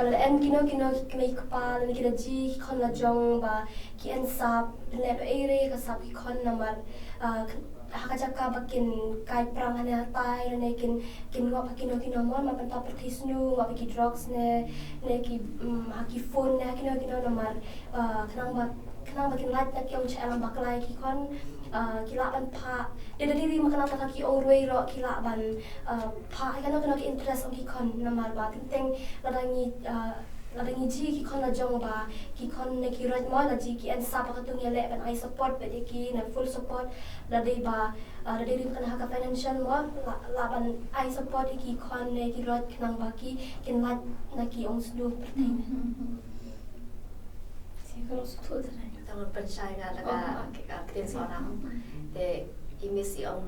Kalau en kino kami kepala ni kita ji kon la jong ba ki en sap le ere ka sap ki kon namar hakajaka bakin kai prang hane tai ne kin ngop kino mon ma penta pertis nu ngop ki drugs ne ki haki phone ne kino namar kenang bakin lat na ki ong cha alam baklai ki kon kila ban pa dia diri makana ta ki ong roi ro kila ban pa kena ki interest ong ki kon namar ba teng ladangi ji ki kon la jong ba ki kon ne ki raj ma la ji ki en sa pa katung yele ban I support ba ki na full support ladai ba ladai makana ha ka financial mo la ban I support ki kon ne ki raj kenang ba ki kin lat na ki ong snu pertain kalau suatu Tawon pensay nga laga kitin seorang te imisi ang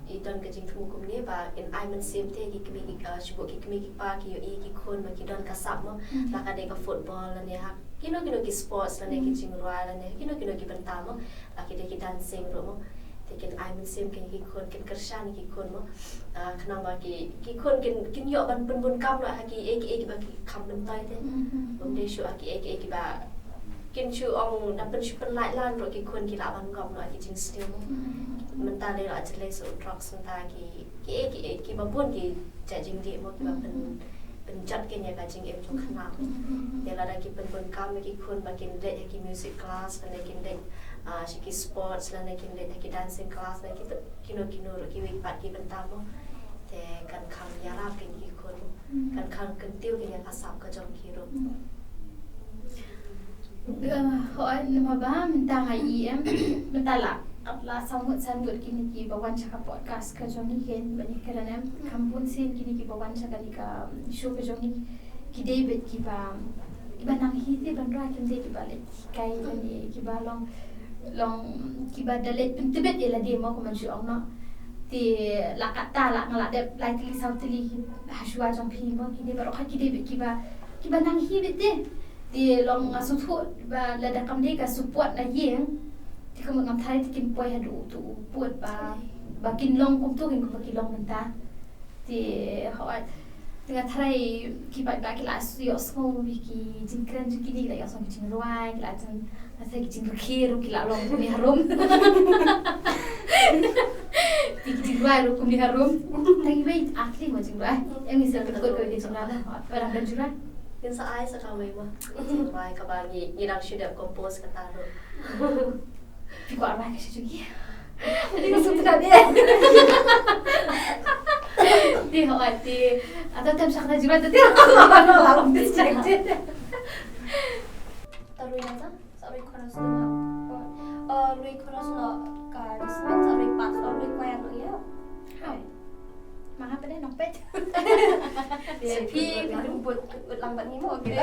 idon ka jing tumukum ni ba in ay man sim te ki kami shubo ki kami ki pa ki yo i ki kun ma ki don kasap mo laka de ka football la ne ha kino ki sports la ne ki jing ruwa la ne kino ki benta mo laki de ki dancing ro mo te kin ay man sim kin ki kun kin kershan ki kun mo kenang ba ki kun kin yo ban bun kam lo ha ki ba ki kam ben tai te bom de shu ki ba kin chu ong dapat chu penlai lan ro ki kun ki la ban gom no ki jing still menta le ra chle so drugs menta ki ba bun ki ja jing di mo ki ba pen chat ke nya ka jing em chung khana de la da ki pen bun kam ki kun ba kin de ki music class la kin de shi ki sports la kin de ki dancing class la ki no ro ki wi pat ki benta mo te kan kham ya ra ki kun kan khang kan tiu ki ya ka sap ka jong ki ro Hoan nama ba minta ngai minta la atla sambut kini ki bawan cakap podcast ka joni ken bani kerana kampun sen kini ki bawan cakap ni ka show ka joni ki David ki ba nang hi te ban ra ken ki ba le kai ni ki ba long ki ba dalet tibet ela dia mo ko man ju ong no ti la kata la ngala de lai ti sau ti hashua jong pi mo ki de ba ro ki David ki ba nang hi te di long sutut ba la da kam de ka support na yeng ti ko ngam thai ti kin poi hadu tu puat ba kin long kum tu kin ko ki long menta ti hoi tengah thai ki ba ki la yo smo bi ki jin kran ki ni la yo som jin ruai la jan asa ki jin khir ki la long ni harum ti ki jin ruai ru kum ni harum tai bai akli mo jin ruai em ni sel ko di jin ruai ba dan jurai Kin sa ay sa kaway mo. May kabagi irang should have composed ka taro. Di ko arwah kasi juga. Hindi ko sutra dia. Di ho ati atau tem sakna juga tadi ano lang distracted. Taruh yang sa sabi ko na sa lui ko na sa ka dismet sabi pas lui ko yan ya. Hai. Mga pa din ang pet. Pi buat lambat ni mo gitu.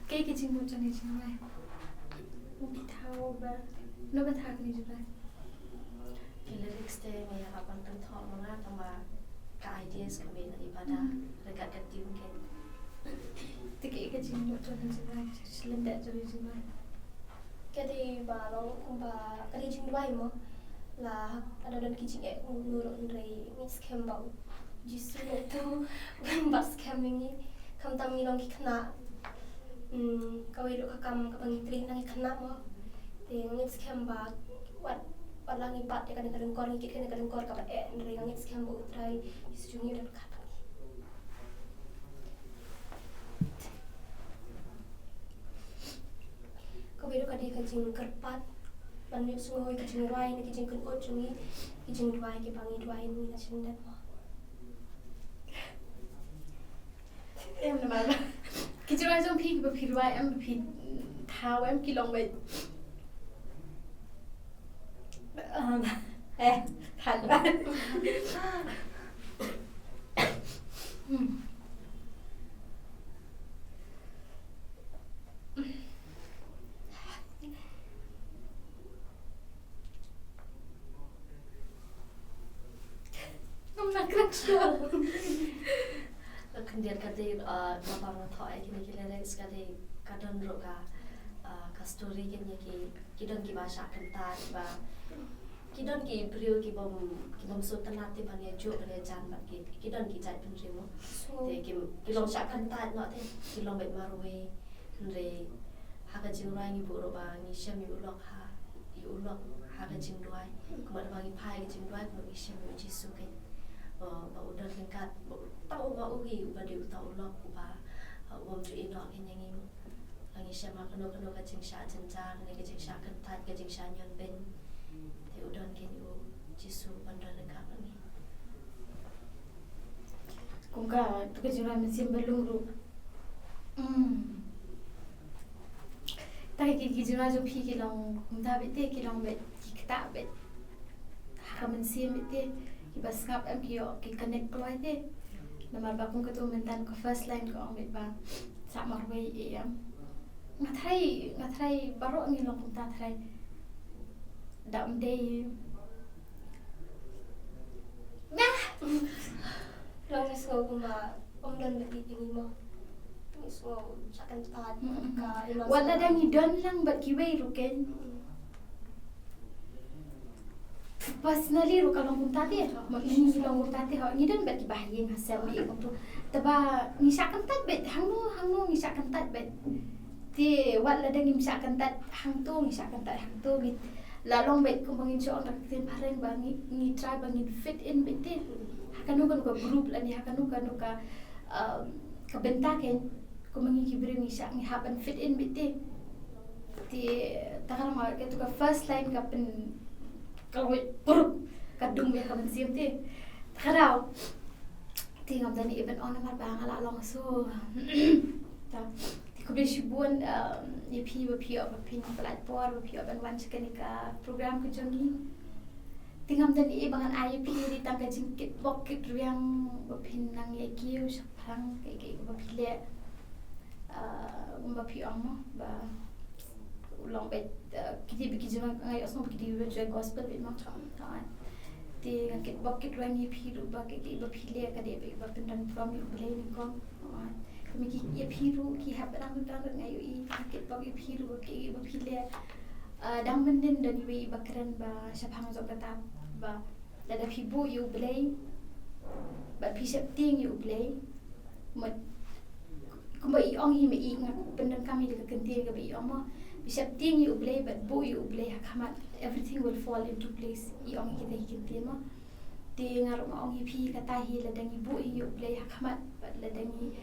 Cái chinh một trong này chinh này một thao ba nó bắt thao cái gì vậy Lyrics teh may harapan tentu mga tama ka ideas kami na ibadah dekat ketim kan. Thì cái chinh một trong này chinh này lên đại cho chinh này cái đi bà nó cũng bà cái đi chinh đuôi mà là ada dan kicing nurun dari mix kembang justru itu gambar scamming ni kam tami long kena kau hidup kakam kapang itri nang kena mo te mix kembang wat lang ipat ya kadang-kadang kor ngikit kadang-kadang kor kapat dari mix kembang utrai justru ni dan kakam kau hidup kadi kacing kerpat Panip semua kicing ruai ni kicing kun cungi kicing ruai ke pangi ruai ni na sendat mo. Em là mà cái chỗ này trong khi mà phi ruai em phi thao em kỳ lòng vậy thành ra nak kerja. Kemudian kadi mabang thoi kini lyrics kadi kadon roka ka story kini kidon ki bahasa kentat ba kidon ki brio ki bom sutanat ti bani jo bani jan ba kidon ki jai pun rimo te ki long sha kentat no te ki long bet marwe re ha ka jingrai ni buro ba ni shem yu lok ha yu lok ha ka jingrai kuma ba ni pai ki jingrai ko ni shem yu jisu ke ba udah lengkap tahu ba ugi ba di tahu lok ba wong tu ino ke nyangi langi syama keno ka jing sha jenjang ni ke jing sha kentat ke jing sha nyon ben te udah ke yu jisu bandar lengkap ni Cũng cả cái chuyện này mình xem bên luôn rồi. Tại cái chuyện này जो phi cái lòng chúng ta biết thế cái lòng biết cái tạ biết hả mình xem biết thế cái bas ngap em cái connect rồi thế nama bakung ketu mentan ke first line ko ang ba sa marway em ngathai baro ni long ta thai dam day Long isgo kuma dan beti tinggi mo. Isgo sakan tad ka imam. wala dang idon lang bat kiway ruken personally ro kalong puntate mo ini long puntate ho ni dan bat ki bahye ngasel mi ko tu taba ni sakan tat bet hangno ni sakan tat bet ti wala dang ni sakan tat hang tu bit lalong bet ko mangin so tak tin pareng bangi ni try bangi fit in bet ti hakanu kan ko group la ni hakanu kan ka kabentaken ko mangi kibre ni sa ni haban fit in bet ti takar ma ke tu ka first line ka pen kalau perut kadung biar kamu siap ti, terkadang tinggal dari event on nampak bang ala long so, tak, tiga belas ribuan EP apa pin platform apa ban sekenika program kejongi, tinggal dari bangan IP di tangga jingkit bokit yang pin nang kiu sekarang kayak pilih bapi amo ba long bet kita bikin jangan ngai asal kita jual gospel bet macam tak ti ngakit bucket rangi phiru ba ke ba phile ka de ba pendan from you play ni kon kami ki ye phiru ki hab rang ngai i ngakit ba ki phiru ke ba phile dang menden dan we ba keren ba syapang zo kata ba dada phibu you play ba phisep ting you play mat kuma i ong hi me i ngak pendan kami de kenti ka bi ong bisa ting you play but bo you play hakamat everything will fall into place I ong kita hikin mo ti ngar ong hi kata hi la dangi bo you play hakamat but la dangi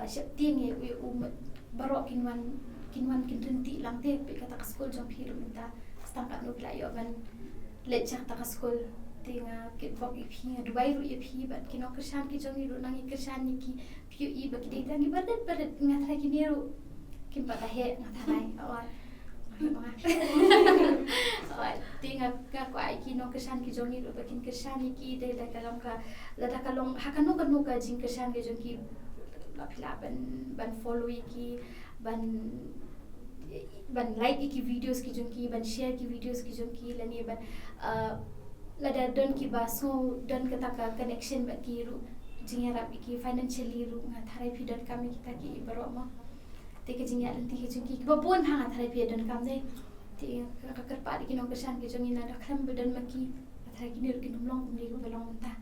sep ting ye baro kinwan kinrenti lang te pe kata ka school jong hiru minta stangkat no play yo ban let chak ta ka school tinga kitbok ipi Dubai ru ipi bat kino kesan ki jongi ru nangi kesan ni ki piu I baki dei tangi badet ngathra ki niru kim patahe ngathrai awal tinga ka ko ai ki no kesan ki jongi ru bakin kesan ni ki dei la kalong hakanu kanu ka jing kesan ki jongi lapila ban follow ki ban like ki videos ki jongi ban share ki videos ki jongi lani ban lada don ki baso don kata ka connection ba ki ru jinga rap ki financially ru ngatharai phi don kami kita ki baro ma te ke jinga lan ti ki jongi ba pon ha ngatharai phi don kam dei te ka kar pa ki no kesan ki jongi na rakham don ma ki ngatharai ki niru ki nomlong umri ko belong ta